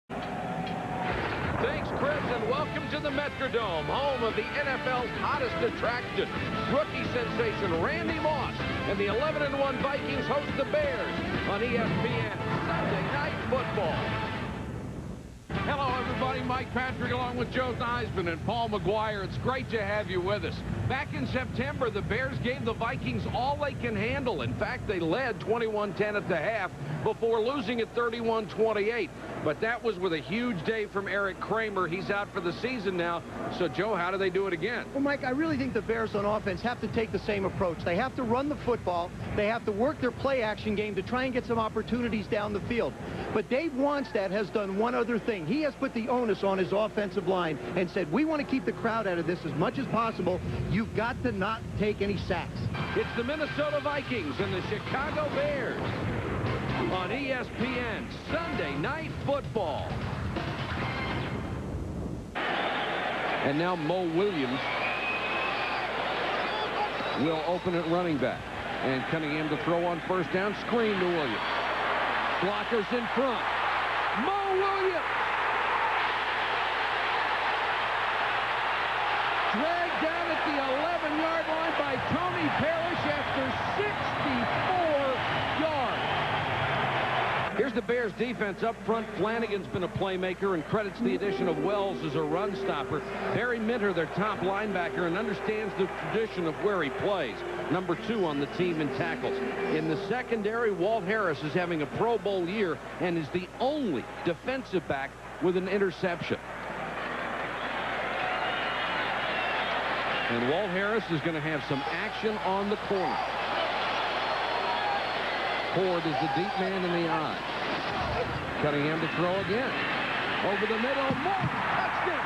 Thanks, Chris, and welcome to the Metrodome, home of the NFL's hottest attraction. Rookie sensation Randy Moss and the 11-1 Vikings host the Bears on ESPN Sunday Night Football. Hello, everybody. Mike Patrick along with Joe Theismann and Paul McGuire. It's great to have you with us. Back in September, the Bears gave the Vikings all they can handle. In fact, they led 21-10 at the half before losing at 31-28. But that was with a huge day from Eric Kramer. He's out for the season now. So, Joe, how do they do it again? Well, Mike, I really think the Bears on offense have to take the same approach. They have to run the football. They have to work their play-action game to try and get some opportunities down the field. But Dave Wanstead has done one other thing. He has put the onus on his offensive line and said, we want to keep the crowd out of this as much as possible. You've got to not take any sacks. It's the Minnesota Vikings and the Chicago Bears on ESPN Sunday Night Football. And now Mo Williams will open at running back. And Cunningham to throw on first down. Screen to Williams. Blockers in front. Mo Williams. Dragged down at the 11-yard line by Tony Parrish after 64 yards. Here's the Bears defense up front. Flanagan's been a playmaker and credits the addition of Wells as a run stopper. Barry Minter, their top linebacker, and understands the tradition of where he plays. Number 2 on the team in tackles. In the secondary, Walt Harris is having a Pro Bowl year and is the only defensive back with an interception. And Walt Harris is going to have some action on the corner. Ford is the deep man in the eye. Cunningham to throw again. Over the middle. More. Touchdown.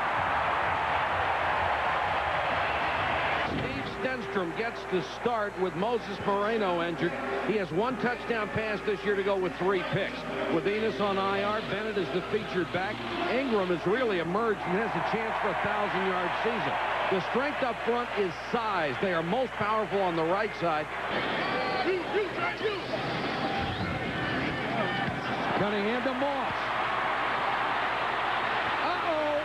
Steve Stenstrom gets the start with Moses Moreno injured. He has 1 touchdown pass this year to go with 3 picks. With Enos on IR, Bennett is the featured back. Ingram has really emerged and has a chance for a 1,000-yard season. The strength up front is size. They are most powerful on the right side. Cunningham to Moss. Uh-oh.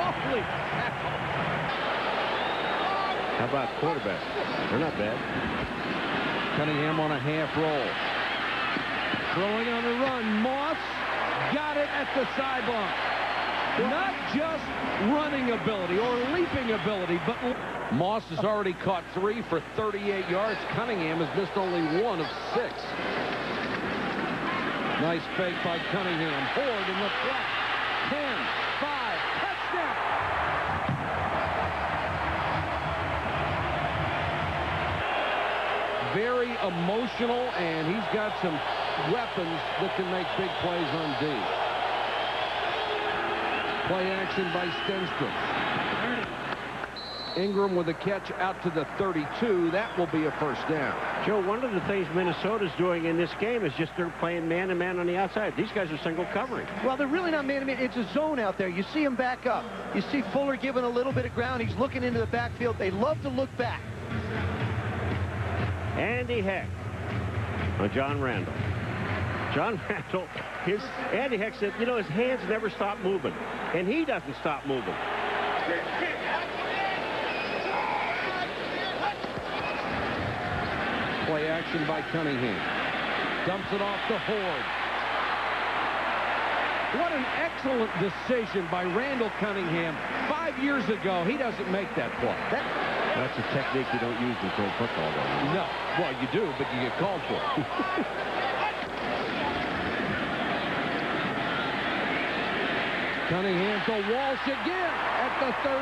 Holy cow. How about quarterbacks? They're not bad. Cunningham on a half roll. Throwing on the run. Moss got it at the sideline. Not just running ability or leaping ability, but Moss has already caught 3 for 38 yards. Cunningham has missed only 1 of 6. Nice fake by Cunningham. Ford in the flat. 10, 5, touchdown. Very emotional, and he's got some weapons that can make big plays on D. Play action by Stenstrom. Ingram with a catch out to the 32. That will be a first down. Joe, one of the things Minnesota's doing in this game is just they're playing man-to-man on the outside. These guys are single covering. Well, they're really not man-to-man. It's a zone out there. You see him back up. You see Fuller giving a little bit of ground. He's looking into the backfield. They love to look back. Andy Heck on John Randall. John Randall, Andy Heck said, you know, his hands never stop moving, and he doesn't stop moving. Play action by Cunningham. Dumps it off to Ford. What an excellent decision by Randall Cunningham. 5 years ago, he doesn't make that play. That's a technique you don't use in pro football, though. No. Well, you do, but you get called for it. Cunningham to Walsh again at the 32.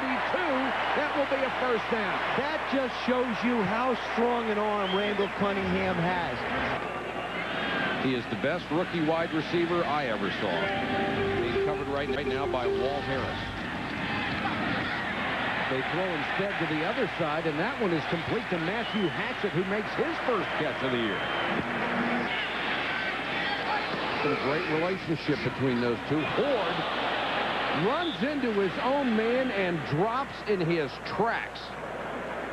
That will be a first down. That just shows you how strong an arm Randall Cunningham has. He is the best rookie wide receiver I ever saw. Being covered right now by Walt Harris. They throw instead to the other side, and that one is complete to Matthew Hatchett, who makes his first catch of the year. It's been a great relationship between those two. Ford runs into his own man and drops in his tracks.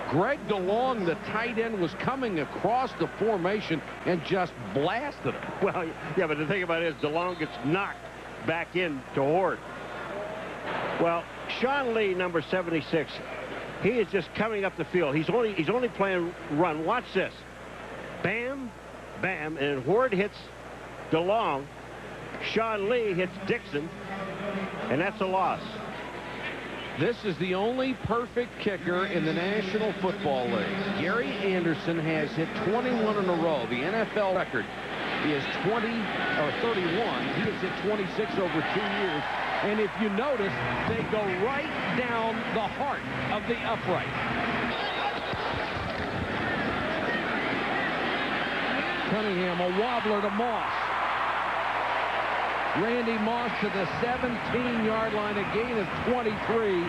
Greg DeLong, the tight end, was coming across the formation and just blasted him. Well, yeah, but the thing about it is DeLong gets knocked back in to Horde. Well, Sean Lee, number 76, he is just coming up the field. He's only playing run. Watch this. Bam, bam, and Horde hits DeLong. Sean Lee hits Dixon, and that's a loss. This is the only perfect kicker in the National Football League. Gary Anderson has hit 21 in a row. The NFL record is 31. He has hit 26 over 2 years. And if you notice, they go right down the heart of the upright. Cunningham, a wobbler to Moss. Randy Moss to the 17-yard line, a gain of 23.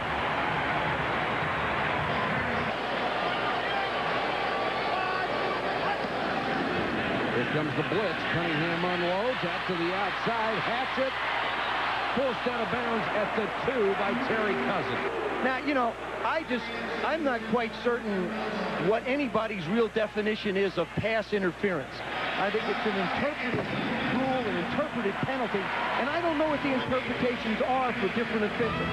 Here comes the blitz. Cunningham unloads out to the outside. Hatchet forced out of bounds at the 2 by Terry Cousins. Now, you know, I'm not quite certain what anybody's real definition is of pass interference. I think it's an interpretive rule, an interpretive penalty, and I don't know what the interpretations are for different officials.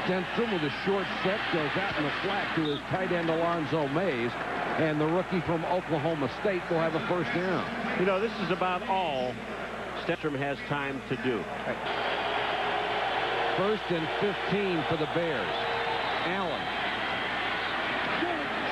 Stenstrom with a short set goes out in the flat to his tight end Alonzo Mays, and the rookie from Oklahoma State will have a first down. You know, this is about all Stenstrom has time to do. First and 15 for the Bears. Allen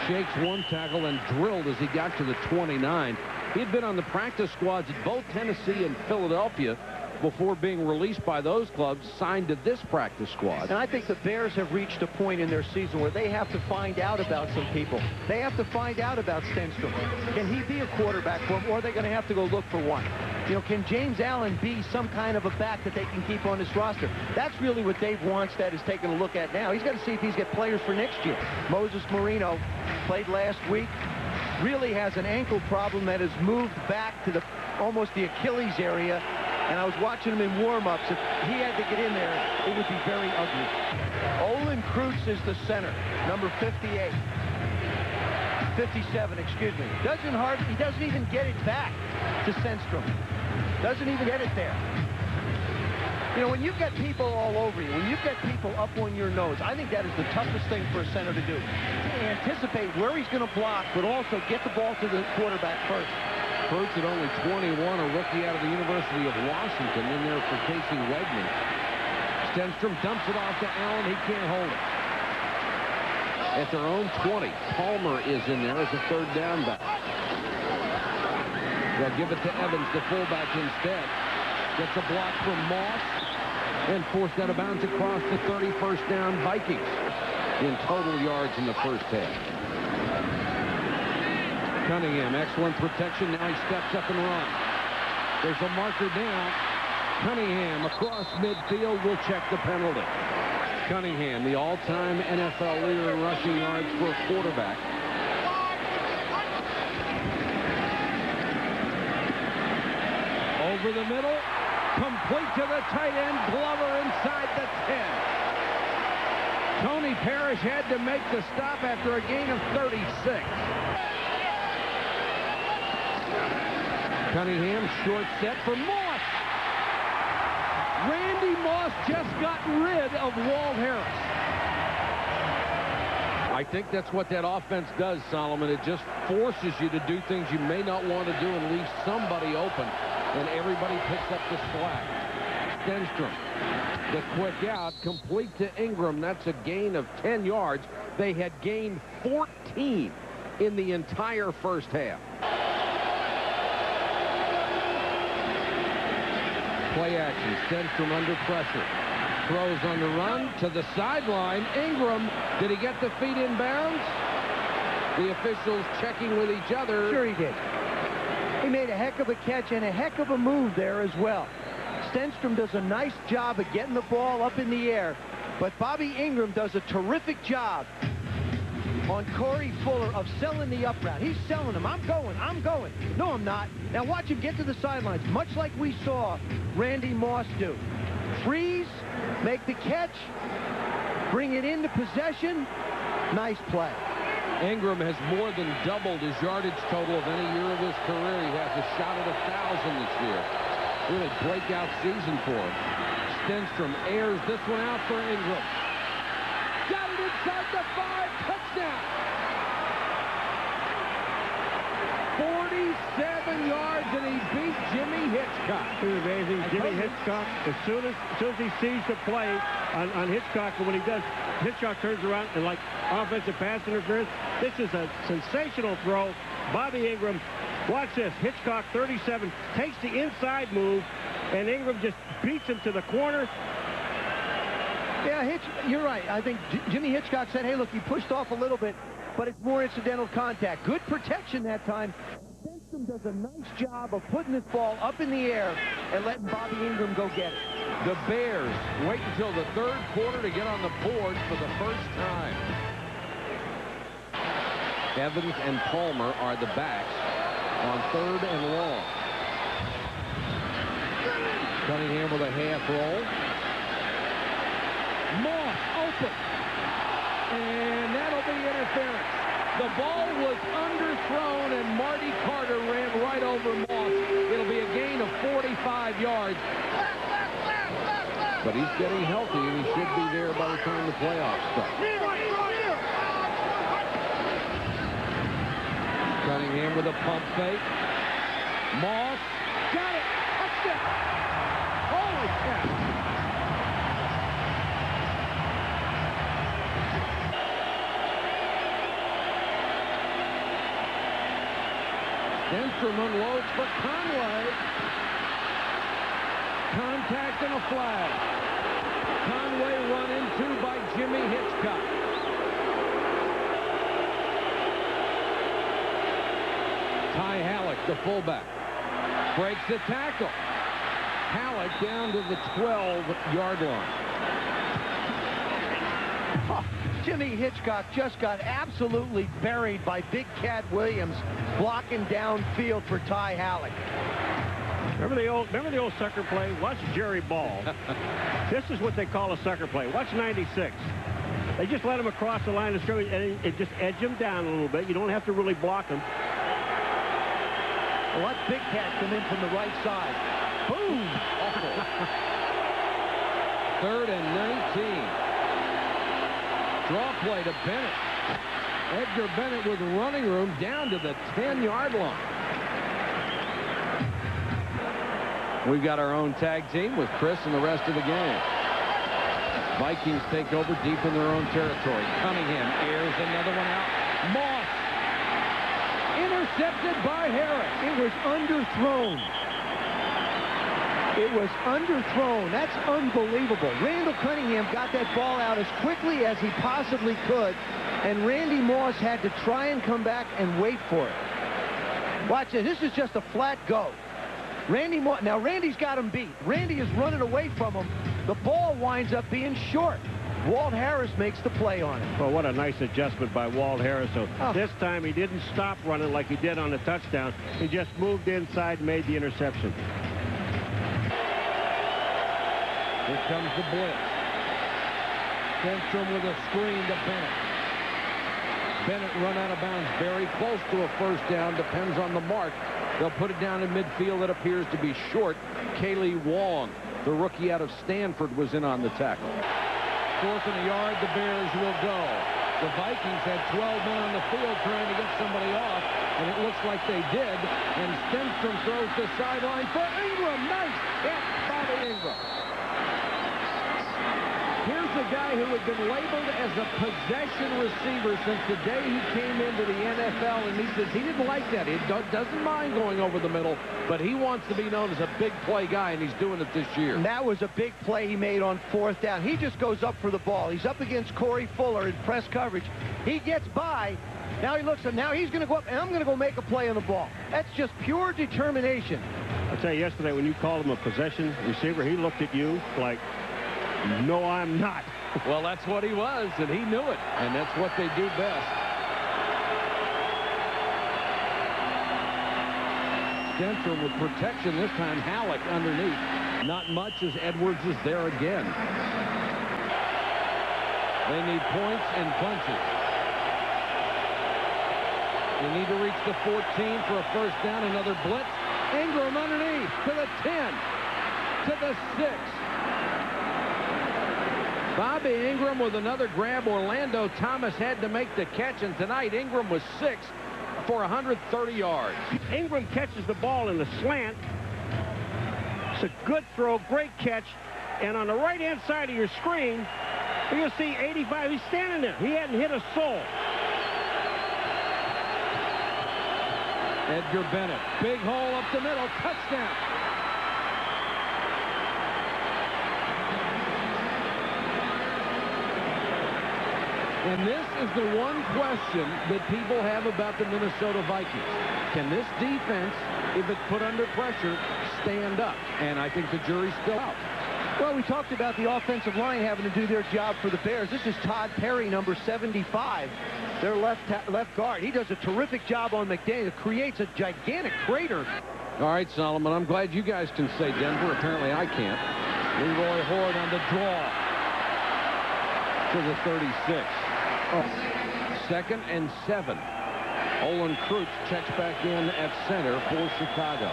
shakes one tackle and drilled as he got to the 29. He had been on the practice squads at both Tennessee and Philadelphia before being released by those clubs, signed to this practice squad. And I think the Bears have reached a point in their season where they have to find out about some people. They have to find out about Stenstrom. Can he be a quarterback for them, or are they going to have to go look for one? You know, can James Allen be some kind of a back that they can keep on this roster? That's really what Dave Wanstead is taking a look at now. He's got to see if he's got players for next year. Moses Marino played last week. Really has an ankle problem that has moved back to almost the Achilles area. And I was watching him in warm-ups. If he had to get in there, it would be very ugly. Olin Kreutz is the center, number 58. 57, excuse me. He doesn't even get it back to Stenstrom. Doesn't even get it there. You know, when you've got people all over you, when you've got people up on your nose, I think that is the toughest thing for a center to do. To anticipate where he's going to block, but also get the ball to the quarterback first. Kreutz at only 21, a rookie out of the University of Washington, in there for Casey Wegman. Stenstrom dumps it off to Allen. He can't hold it. At their own 20, Palmer is in there as a third down back. They'll give it to Evans, the fullback, instead. Gets a block from Moss and forced out of bounds across the 31st down Vikings in total yards in the first half. Cunningham, excellent protection. Now he steps up and runs. There's a marker down. Cunningham across midfield will check the penalty. Cunningham, the all-time NFL leader in rushing yards for a quarterback. Over the middle, complete to the tight end. Glover inside the 10. Tony Parrish had to make the stop after a gain of 36. Cunningham, short set for Moss. Randy Moss just got rid of Walt Harris. I think that's what that offense does, Solomon. It just forces you to do things you may not want to do and leave somebody open, and everybody picks up the slack. Stenstrom, the quick out, complete to Ingram. That's a gain of 10 yards. They had gained 14 in the entire first half. Play action. Stenstrom under pressure. Throws on the run to the sideline. Ingram, did he get the feet in bounds? The officials checking with each other. Sure he did. He made a heck of a catch and a heck of a move there as well. Stenstrom does a nice job of getting the ball up in the air, but Bobby Ingram does a terrific job on Corey Fuller of selling the up route. He's selling him. I'm going. No, I'm not. Now watch him get to the sidelines, much like we saw Randy Moss do. Freeze, make the catch, bring it into possession. Nice play. Ingram has more than doubled his yardage total of any year of his career. He has a shot at 1,000 this year. Really breakout season for him. Stenstrom airs this one out for Ingram. Got it inside the 5. Touchdown. 47 yards, and he beat Jimmy Hitchcock. It's amazing. Jimmy Hitchcock, as soon as he sees the play on Hitchcock, and when he does, Hitchcock turns around and like offensive pass interference. This is a sensational throw. Bobby Ingram, watch this. Hitchcock, 37, takes the inside move, and Ingram just beats him to the corner. Yeah, you're right. I think Jimmy Hitchcock said, hey, look, he pushed off a little bit, but it's more incidental contact. Good protection that time. Stenstrom does a nice job of putting this ball up in the air and letting Bobby Ingram go get it. The Bears wait until the 3rd quarter to get on the board for the first time. Evans and Palmer are the backs on 3rd and long. Cunningham with a half roll. Moss open. And that'll be interference. The ball was underthrown, and Marty Carter ran right over Moss. It'll be a gain of 45 yards. But he's getting healthy, and he should be there by the time the playoffs start. Cunningham with a pump fake. Moss got it. Touchdown. Holy cow. Stenstrom unloads for Conway. Contact and a flag. Conway run into by Jimmy Hitchcock. Ty Halleck, the fullback, breaks the tackle. Halleck down to the 12-yard line. Oh, Jimmy Hitchcock just got absolutely buried by Big Cat Williams blocking downfield for Ty Halleck. Remember the old sucker play? Watch Jerry Ball. This is what they call a sucker play. Watch 96. They just let him across the line of scrimmage and it just edge him down a little bit. You don't have to really block him. Well, let Big Cat come in from the right side. Boom! Awful. 3rd and 19. Draw play to Bennett. Edgar Bennett with running room down to the 10-yard line. We've got our own tag team with Chris and the rest of the game. Vikings take over deep in their own territory. Cunningham airs another one out. Moss intercepted by Harris. It was underthrown. It was underthrown. That's unbelievable. Randall Cunningham got that ball out as quickly as he possibly could, and Randy Moss had to try and come back and wait for it. Watch this. This is just a flat go. Randy Moss. Now, Randy's got him beat. Randy is running away from him. The ball winds up being short. Walt Harris makes the play on it. Well, what a nice adjustment by Walt Harris. So this time he didn't stop running like he did on the touchdown. He just moved inside and made the interception. Here comes the blitz. Stenstrom with a screen to Bennett. Bennett run out of bounds very close to a first down. Depends on the mark. They'll put it down in midfield. It appears to be short. Kaylee Wong, the rookie out of Stanford, was in on the tackle. 4th and a yard, the Bears will go. The Vikings had 12 men on the field trying to get somebody off, and it looks like they did. And Stenstrom throws the sideline for Ingram. Nice hit, Bobby Ingram. Here's a guy who had been labeled as a possession receiver since the day he came into the NFL, and he says he didn't like that. He doesn't mind going over the middle, but he wants to be known as a big play guy, and he's doing it this year. And that was a big play he made on 4th down. He just goes up for the ball. He's up against Corey Fuller in press coverage. He gets by. Now he looks, and now he's going to go up, and I'm going to go make a play on the ball. That's just pure determination. I'll tell you, yesterday when you called him a possession receiver, he looked at you like, no, I'm not. Well, that's what he was, and he knew it, and that's what they do best. Stenstrom with protection this time. Halleck underneath. Not much as Edwards is there again. They need points and punches. They need to reach the 14 for a first down. Another blitz. Ingram underneath to the 10, to the 6. Bobby Ingram with another grab. Orlando Thomas had to make the catch, and tonight Ingram was 6 for 130 yards. Ingram catches the ball in the slant. It's a good throw, great catch. And on the right-hand side of your screen, you'll see 85. He's standing there. He hadn't hit a soul. Edgar Bennett, big hole up the middle, touchdown. And this is the one question that people have about the Minnesota Vikings. Can this defense, if it's put under pressure, stand up? And I think the jury's still out. Well, we talked about the offensive line having to do their job for the Bears. This is Todd Perry, number 75, their left guard. He does a terrific job on McDaniel. Creates a gigantic crater. All right, Solomon, I'm glad you guys can say Denver. Apparently I can't. Leroy Horde on the draw to the 36. Second and 7. Olin Kreutz checks back in at center for Chicago.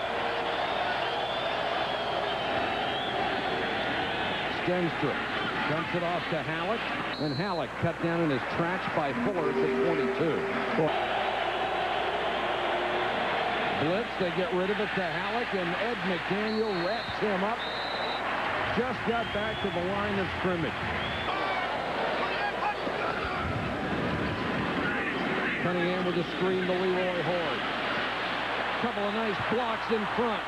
Stenstrom dumps it off to Halleck, and Halleck cut down in his tracks by Fuller at the 22. Blitz, they get rid of it to Halleck, and Ed McDaniel wraps him up. Just got back to the line of scrimmage. Cunningham with a screen to Leroy Horde. Couple of nice blocks in front.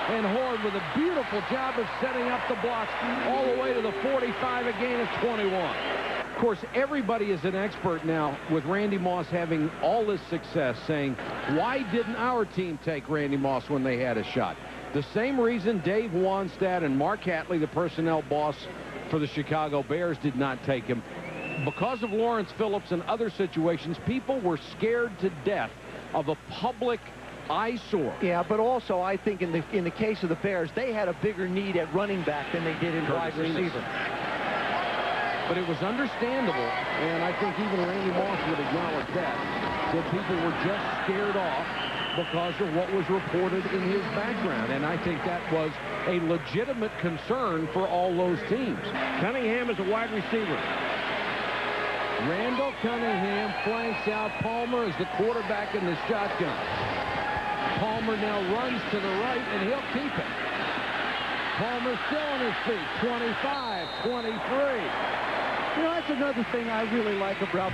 And Horde with a beautiful job of setting up the blocks all the way to the 45, a gain of 21. Of course, everybody is an expert now with Randy Moss having all this success, saying, why didn't our team take Randy Moss when they had a shot? The same reason Dave Wanstad and Mark Hatley, the personnel boss for the Chicago Bears, did not take him. Because of Lawrence Phillips and other situations, people were scared to death of a public eyesore. Yeah, but also I think in the case of the Bears, they had a bigger need at running back than they did in wide receiver. But it was understandable, and I think even Randy Moss would acknowledge that people were just scared off because of what was reported in his background. And I think that was a legitimate concern for all those teams. Cunningham is a wide receiver. Randall Cunningham flanks out Palmer as the quarterback in the shotgun. Palmer now runs to the right, and he'll keep it. Palmer still on his feet. 25, 23. You know, that's another thing I really like about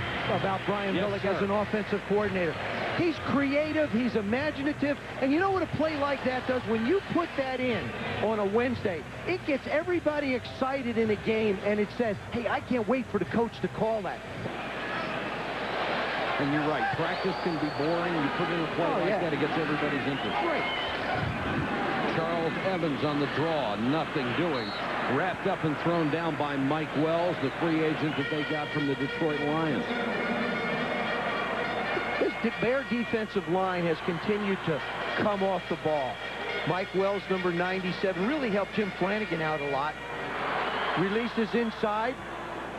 Brian Billick as an offensive coordinator. He's creative, he's imaginative, and you know what a play like that does? When you put that in on a Wednesday, it gets everybody excited in a game, and it says, hey, I can't wait for the coach to call that. And you're right, practice can be boring. You put in a play like that, it gets everybody's interest. Right. Charles Evans on the draw, nothing doing. Wrapped up and thrown down by Mike Wells, the free agent that they got from the Detroit Lions. This Bear defensive line has continued to come off the ball. Mike Wells, number 97, really helped Jim Flanagan out a lot. Releases inside.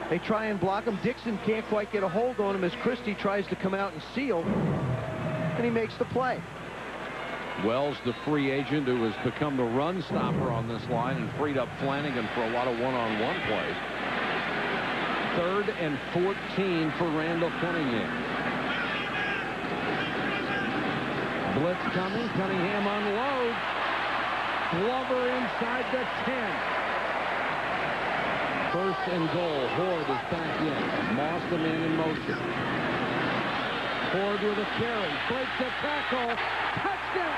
They try and block him. Dixon can't quite get a hold on him as Christie tries to come out and seal. And he makes the play. Wells, the free agent who has become the run stopper on this line and freed up Flanagan for a lot of one-on-one plays. 3rd and 14 for Randall Cunningham. Blitz coming. Cunningham unloads. Glover inside the 10. 1st and goal. Horde is back in. Moss the man in motion. Horde with a carry. Breaks a tackle. Touchdown!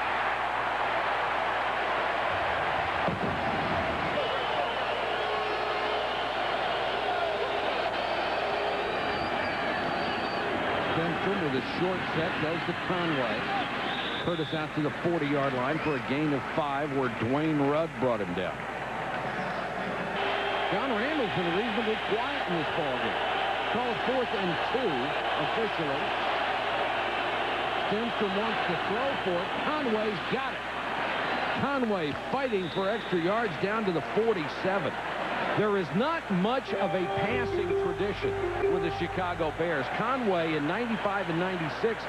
Stenstrom with a short set goes to Conway. Curtis out to the 40-yard line for a gain of 5 where Dwayne Rudd brought him down. John Randall's been reasonably quiet in this ballgame. Called 4th and 2 officially. Stenstrom wants to throw for it. Conway's got it. Conway fighting for extra yards down to the 47. There is not much of a passing tradition with the Chicago Bears. Conway in 95 and 96,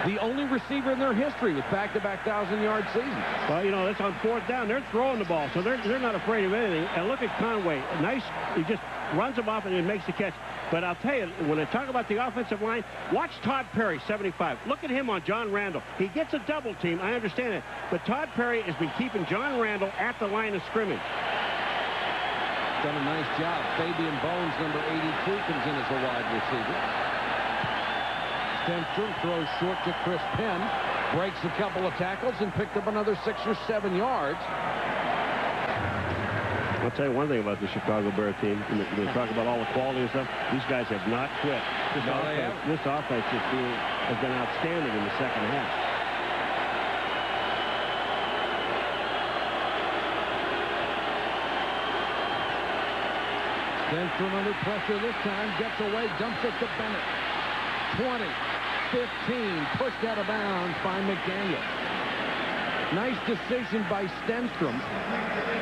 the only receiver in their history with back-to-back 1,000-yard seasons. Well, you know, that's on 4th down. They're throwing the ball, so they're not afraid of anything. And look at Conway. Nice. He just runs them off and he makes the catch. But I'll tell you, when I talk about the offensive line, watch Todd Perry, 75. Look at him on John Randall. He gets a double team. I understand it. But Todd Perry has been keeping John Randall at the line of scrimmage. Done a nice job. Fabian Bones, number 82, comes in as a wide receiver. Stenstrom throws short to Chris Penn. Breaks a couple of tackles and picked up another 6 or 7 yards. I'll tell you one thing about the Chicago Bear team. When we talk about all the quality and stuff, these guys have not quit. This offense has been outstanding in the second half. Stenstrom under pressure this time. Gets away. Dumps it to Bennett. 20, 15. Pushed out of bounds by McDaniel. Nice decision by Stenstrom.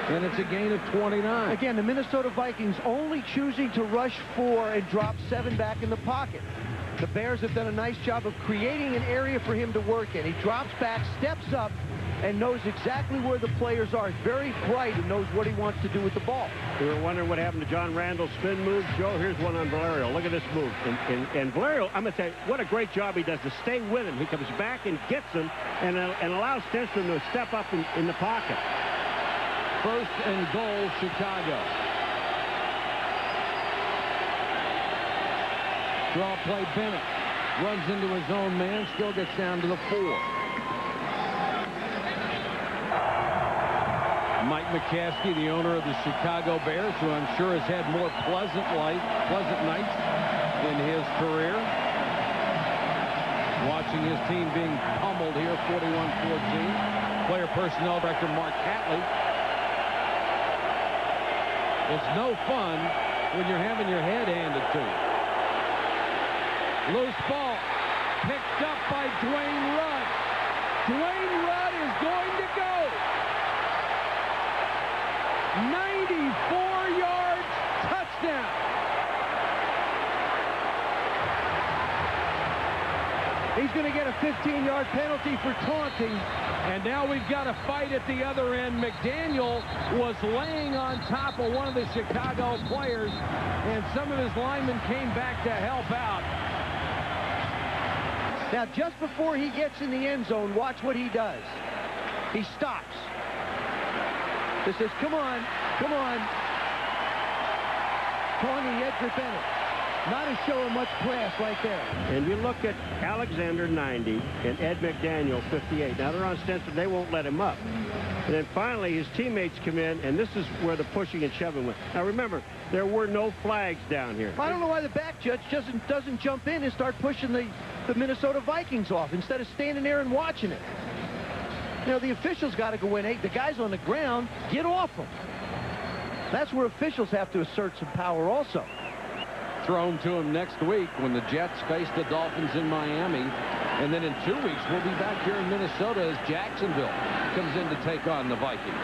And it's a gain of 29. Again, the Minnesota Vikings only choosing to rush 4 and drop 7 back in the pocket. The Bears have done a nice job of creating an area for him to work in. He drops back, steps up, and knows exactly where the players are. He's very bright and knows what he wants to do with the ball. We were wondering what happened to John Randall's spin move. Joe, here's one on Valerio. Look at this move. And Valerio, I'm going to tell you, what a great job he does to stay with him. He comes back and gets him and allows Stenstrom to step up in the pocket. 1st and goal, Chicago. Draw play, Bennett. Runs into his own man, still gets down to the 4. Mike McCaskey, the owner of the Chicago Bears, who I'm sure has had more pleasant nights in his career. Watching his team being pummeled here, 41-14. Player personnel director Mark Catley. It's no fun when you're having your head handed to you. Loose ball. Picked up by Dwayne Rudd. Dwayne Rudd is going to go. 94 yards, touchdown. He's going to get a 15-yard penalty for taunting. And now we've got a fight at the other end. McDaniel was laying on top of one of the Chicago players, and some of his linemen came back to help out. Now, just before he gets in the end zone, watch what he does. He stops. He says, come on, come on. Taunting Edgar Bennett. Not a show of much class right there. And you look at Alexander, 90, and Ed McDaniel, 58. Now, they're on Stenstrom. They won't let him up. And then finally, his teammates come in, and this is where the pushing and shoving went. Now, remember, there were no flags down here. I don't know why the back judge doesn't jump in and start pushing the Minnesota Vikings off instead of standing there and watching it. You know, the officials got to go in. Hey, the guys on the ground, get off them. That's where officials have to assert some power also. Thrown to him next week when the Jets face the Dolphins in Miami. And then in 2 weeks, we'll be back here in Minnesota as Jacksonville comes in to take on the Vikings.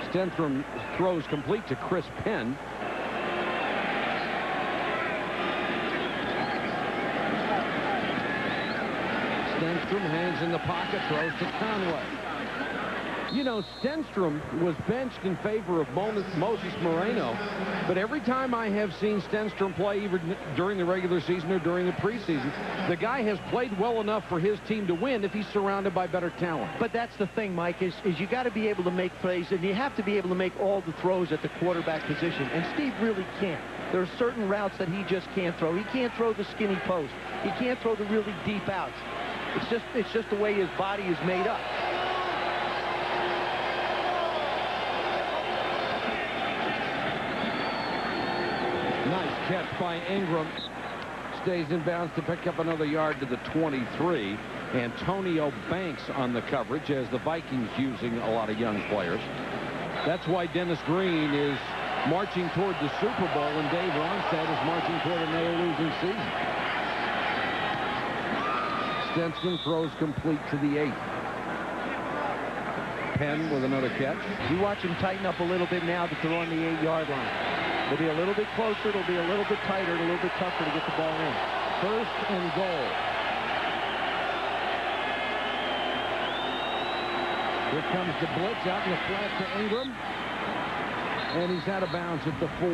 Stenstrom throws complete to Chris Penn. Stenstrom hangs in the pocket, throws to Conway. You know, Stenstrom was benched in favor of Moses Moreno, but every time I have seen Stenstrom play, even during the regular season or during the preseason, the guy has played well enough for his team to win if he's surrounded by better talent. But that's the thing, Mike, is you got to be able to make plays, and you have to be able to make all the throws at the quarterback position, and Steve really can't. There are certain routes that he just can't throw. He can't throw the skinny post. He can't throw the really deep outs. It's just the way his body is made up. Nice catch by Ingram. Stays in bounds to pick up another yard to the 23. Antonio Banks on the coverage as the Vikings using a lot of young players. That's why Dennis Green is marching toward the Super Bowl and Dave Ronstadt is marching toward another losing season. Stenstrom throws complete to the 8. Penn with another catch. You watch them tighten up a little bit now that they're on the 8-yard line. They'll be a little bit closer. It'll be a little bit tighter and a little bit tougher to get the ball in. 1st and goal. Here comes the blitz out in the flat to Ingram. And he's out of bounds at the 4.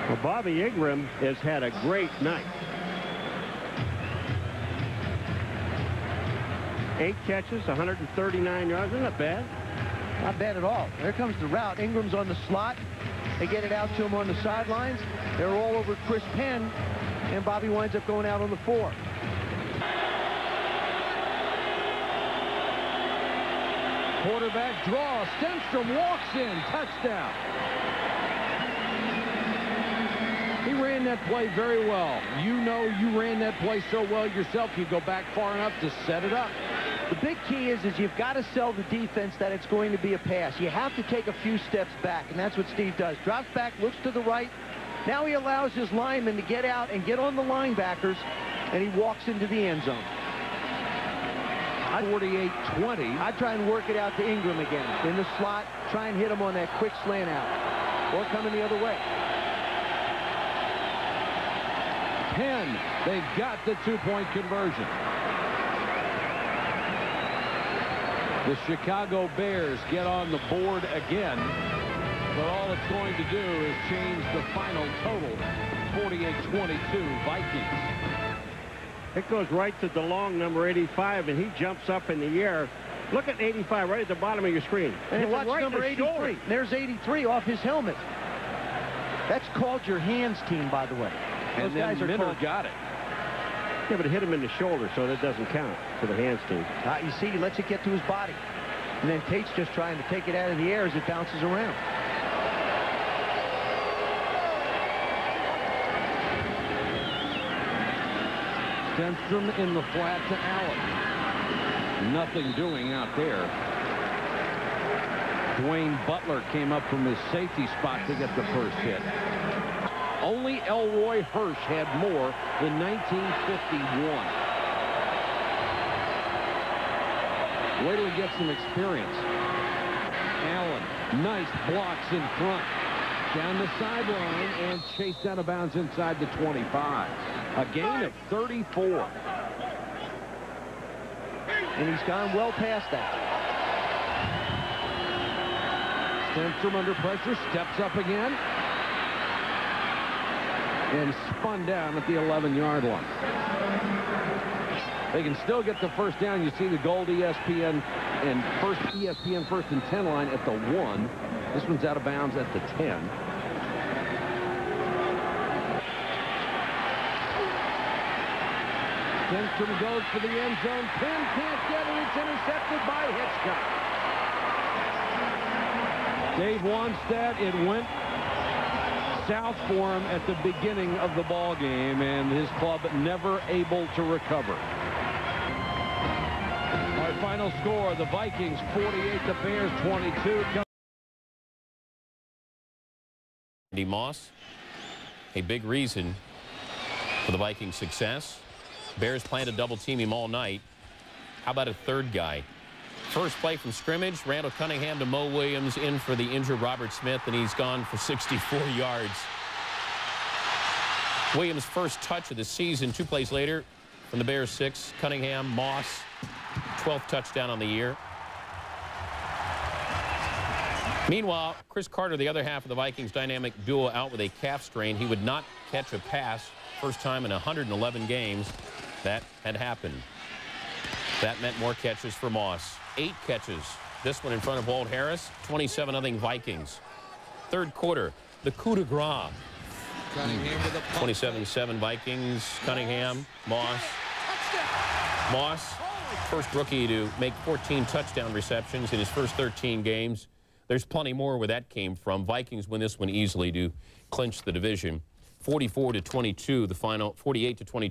Well, Bobby Ingram has had a great night. 8 catches, 139 yards. Isn't that bad? Not bad at all. There comes the route. Ingram's on the slot. They get it out to him on the sidelines. They're all over Chris Penn, and Bobby winds up going out on the 4. Quarterback draw. Stenstrom walks in. Touchdown. He ran that play very well. You know you ran that play so well yourself, you go back far enough to set it up. The big key is you've got to sell the defense that it's going to be a pass. You have to take a few steps back, and that's what Steve does. Drops back, looks to the right. Now he allows his linemen to get out and get on the linebackers, and he walks into the end zone. 48-20. I'd try and work it out to Ingram again. In the slot, try and hit him on that quick slant out. Or coming the other way. Penn, they've got the 2-point conversion. The Chicago Bears get on the board again, but all it's going to do is change the final total. 48-22 Vikings. It goes right to DeLong, number 85, and he jumps up in the air. Look at 85 right at the bottom of your screen. And watch right number 83. There's 83 off his helmet. That's called your hands team, by the way. And those then guys are Minner got it. Yeah, but it hit him in the shoulder, so that doesn't count for the hands team. You see, he lets it get to his body. And then Tate's just trying to take it out of the air as it bounces around. Stenstrom in the flat to Allen. Nothing doing out there. Dwayne Butler came up from his safety spot to get the first hit. Only Elroy Hirsch had more in 1951. Wait till he gets some experience. Allen, nice blocks in front. Down the sideline and chased out of bounds inside the 25. A gain of 34. And he's gone well past that. Stenstrom under pressure, steps up again. And spun down at the 11-yard line. They can still get the first down. You see the gold ESPN and ESPN 1st and 10 line at the 1. This one's out of bounds at the 10. Stenstrom goes for the end zone. Penn can't get it. It's intercepted by Hitchcock. Dave Wannstedt, it went south for him at the beginning of the ball game, and his club never able to recover. Our final score, the Vikings 48, the Bears 22. Andy Moss, a big reason for the Vikings' success. Bears plan to double team him all night. How about a third guy? First play from scrimmage, Randall Cunningham to Mo Williams in for the injured Robert Smith, and he's gone for 64 yards. Williams' first touch of the season. 2 plays later from the Bears 6, Cunningham, Moss, 12th touchdown on the year. Meanwhile, Chris Carter, the other half of the Vikings dynamic duo, out with a calf strain. He would not catch a pass. First time in 111 games that had happened. That meant more catches for Moss. 8 catches. This one in front of Walt Harris. 27-0 Vikings. Third quarter, the coup de grace. 27-7 Vikings. Cunningham, Moss. Moss, first rookie to make 14 touchdown receptions in his first 13 games. There's plenty more where that came from. Vikings win this one easily to clinch the division. 44-22, the final, 48-22.